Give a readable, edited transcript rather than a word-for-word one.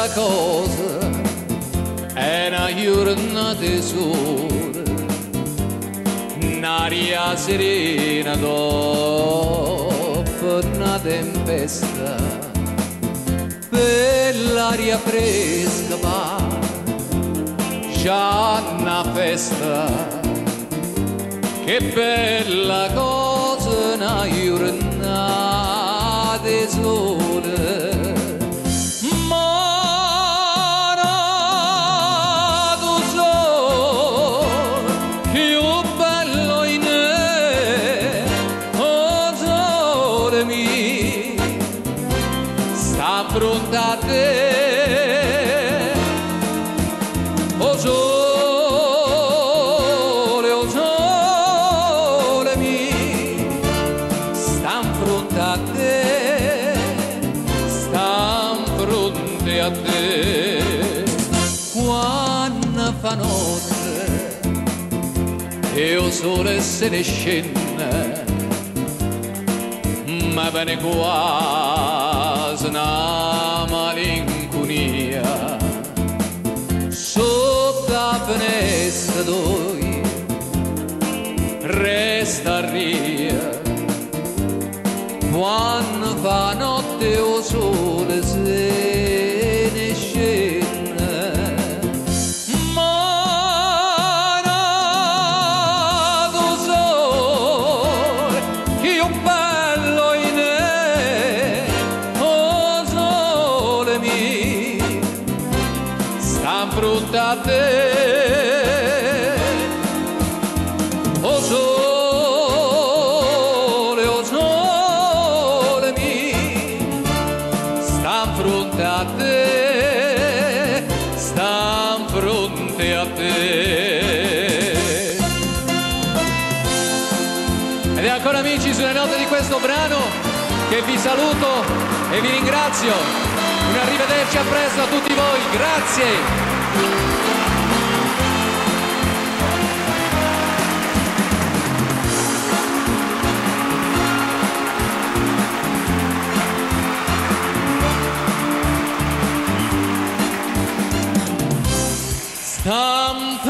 bella cosa è una giornata sola, un'aria serena dopo una tempesta, per l'aria fresca va già una festa. Che bella cosa una giornata sola, ma tu sole più bello in me, oh sole mio, sta fronte a te, oh sole. A te quando fa notte e il sole se ne scende, ma viene quasi una malinconia sotto la finestra dove resta a ria quando fa notte il sole se ne scende, ma tu sole più bello in me, oh sole mio, sta fronte a te, oh sole. Fronte a te, sta fronte a te. Ed è ancora amici sulle note di questo brano che vi saluto e vi ringrazio. Un arrivederci, a presto a tutti voi, grazie. Stam